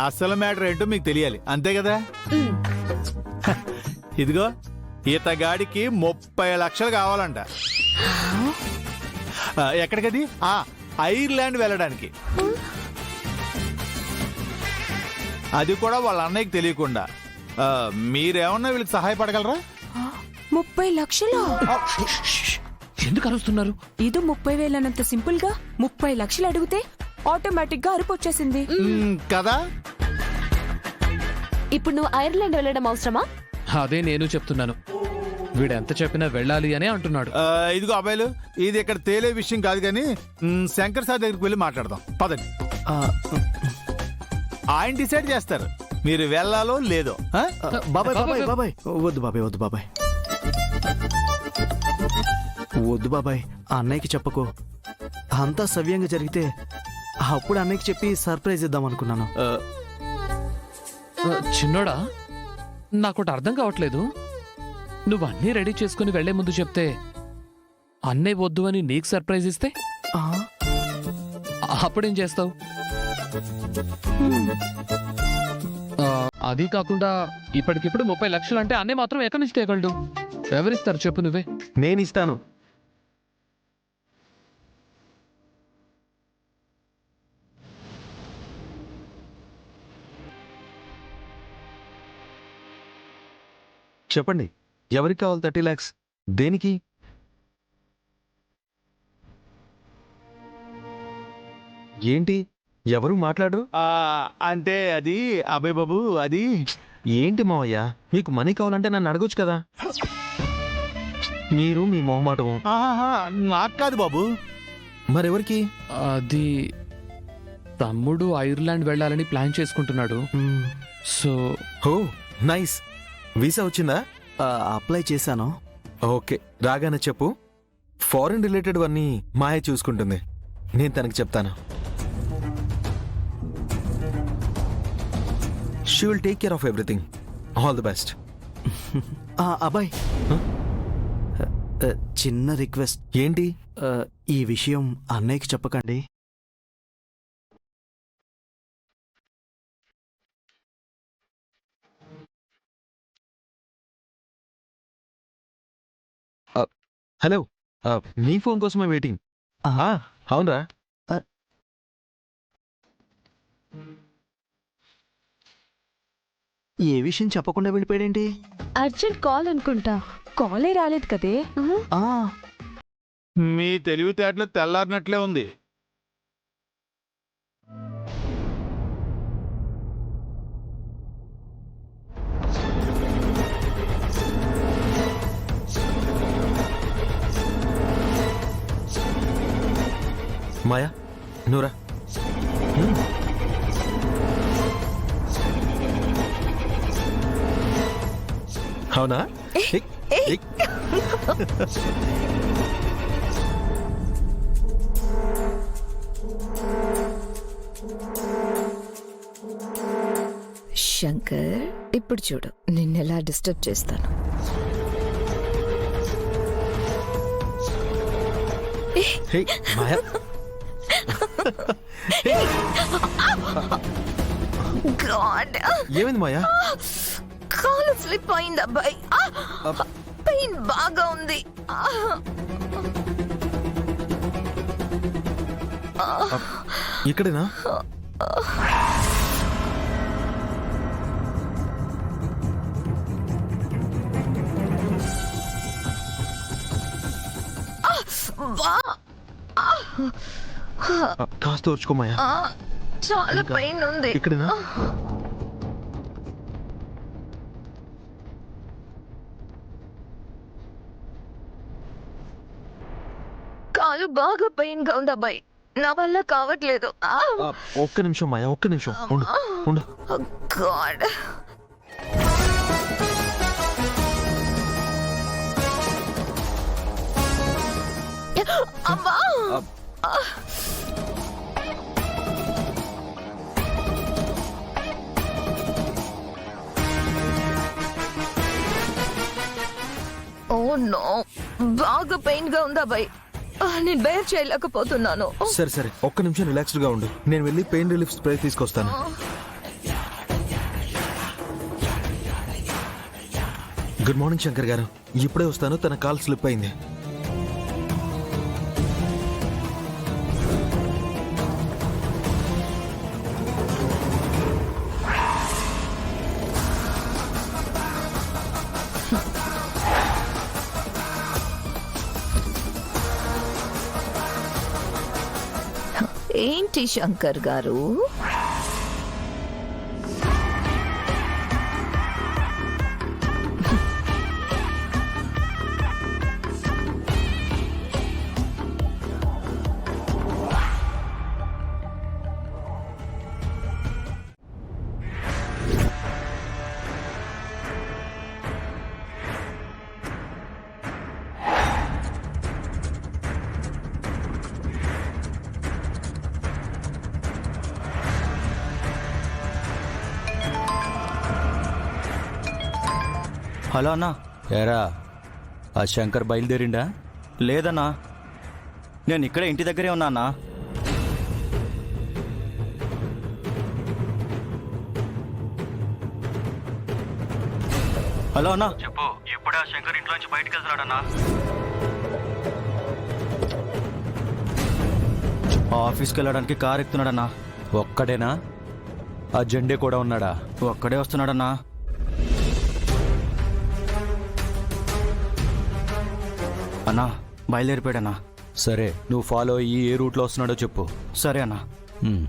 అసలు మ్యాటర్ ఏంటో మీకు తెలియాలి అంతే కదా. ఇదిగో ఈతగాడికి 30 లక్షలు కావాలంట. ఎక్కడికది? ఐర్లాండ్ వెళ్ళడానికి. అది కూడా వాళ్ళ అన్నయ్యకి తెలియకుండా. మీరేమన్నా వీళ్ళకి సహాయపడగలరా? 30 లక్షలు ఎందుకు అరుస్తున్నారు? ఇది 30,000 అన్నంత సింపుల్ గా 30 లక్షలు అడిగితే ఆటోమేటిక్ గా అరుపు వచ్చేసింది కదా. ఇప్పుడు నువ్వు ఐర్లాండ్ వెళ్ళడం అవసరమా? అదే నేను చెప్తున్నాను. వీడెంత చెప్పినా వెళ్ళాలి అనే అంటున్నాడు. ఇదిగో అబ్బాయిలు, ఇది ఇక్కడ తేలే విషయం కాదు కానీ శంకర్ సార్ దగ్గరికి వెళ్ళి మాట్లాడదాం పదండి. ఆయన డిసైడ్ చేస్తారు మీరు వెళ్ళాలో లేదో. బాబాయ్ బాబాయ్ బాబాయ్ వద్దు బాబాయ్, వద్దు బాబాయ్, వద్దు బాబాయ్. అన్నయ్యకి చెప్పకు. అంతా సవ్యంగా జరిగితే అప్పుడు అన్నయ్యకి చెప్పి సర్ప్రైజ్ ఇద్దాం అనుకున్నాను. చిన్నోడా, నాకోటి అర్థం కావట్లేదు. నువ్వు అన్నీ రెడీ చేసుకుని వెళ్లే ముందు చెప్తే అన్నయ్య వద్దు అని నీకు సర్ప్రైజ్ ఇస్తే అప్పుడేం చేస్తావు? అది కాకుండా ఇప్పటికిప్పుడు 30 లక్షలు అంటే అన్నయ్య మాత్రం ఎక్కడి నుంచి తేగలడు? ఎవరిస్తారు చెప్పు నువ్వే. నేను ఇస్తాను. చెప్పండి, ఎవరికి కావాలి 30 lakhs? దేనికి? ఏంటి ఎవరు మాట్లాడు? అంటే అది అబ్బాయి బాబు, అది ఏంటి మావయ్య, మీకు మనీ కావాలంటే నన్ను అడగొచ్చు కదా. మీరు మీ మొహమాటం. నాకు కాదు బాబు. మరెవరికి? అది తమ్ముడు ఐర్లాండ్ వెళ్ళాలని ప్లాన్ చేసుకుంటున్నాడు. సో ఓ నైస్. వీసా వచ్చిందా? అప్లై చేశాను. ఓకే, రాగానే చెప్పు. ఫారెన్ రిలేటెడ్ అన్నీ మాయ చూసుకుంటుంది, నేను తనకి చెప్తాను. She will take care of everything. All the best. అబ్బాయ్, చిన్న రిక్వెస్ట్. ఏంటి? ఈ విషయం అన్నయ్యకి చెప్పకండి. హలో, నీ ఫోన్ కోసమే వెయిటింగ్. అవునరా? ఏ విషయం చెప్పకుండా వెళ్ళిపోయాడేంటి? అర్జెంట్ కాల్ అనుకుంటా. కాలే రాలేదు కదే. మీ తెలివితేటలు తెల్లారినట్లే ఉంది. మాయా, నూరా, అవునా? శంకర్, ఇప్పుడు చూడు నిన్నెలా డిస్టర్బ్ చేస్తాను. మాయా, గాడ్, ఏమైంది మాయా? కాలు స్లిప్ అయింది అబ్బాయి. పెయిన్ బాగా ఉంది. ఇక్కడేనా? కాస్త ఓర్చుకోమాయా. చాలా పెయిన్ ఉంది. ఇక్కడేనా? కాలు బాగా పెయిన్ గా ఉంది అబ్బాయి, నా వల్ల కావట్లేదు. ఒక్క నిమిషం మాయా, ఒక్క నిమిషం ఉండు ఉండు. గాడ్, అమ్మా. ఓ నో, బాగా పెయిన్ గా ఉంది అబ్బాయి, నేను బేర్ చేయలేకపోతున్నాను. సరే సరే, ఒక్క నిమిషం రిలాక్స్డ్ గా ఉండు. నేను వెళ్ళి పెయిన్ రిలీఫ్ స్ప్రే తీసుకొస్తాను. గుడ్ మార్నింగ్ శంకర్ గారు. ఇప్పుడే వస్తాను, తన కాల్ స్లిప్ అయింది. ఏంటి శంకర్ గారు? హలో అన్నా. ఏరా ఆ శంకర్ బయలుదేరిండా? లేదన్నా, నేను ఇక్కడే ఇంటి దగ్గరే ఉన్నా అన్నా. హలో అన్నా. చెప్పు. ఇప్పుడే ఆ శంకర్ ఇంట్లోంచి బయటకు వెళ్తున్నాడన్నా. ఆఫీస్కి వెళ్ళడానికి కార్ ఎక్కుతున్నాడన్నా. ఒక్కడేనా? ఆ జెండే కూడా ఉన్నాడా? ఒక్కడే వస్తున్నాడన్నా. అన్నా బయలుదేరిపోయాడన్నా. సరే, నువ్వు ఫాలో అయ్యి ఏ రూట్లో వస్తున్నాడో చెప్పు. సరే అన్నా. హ్మ్.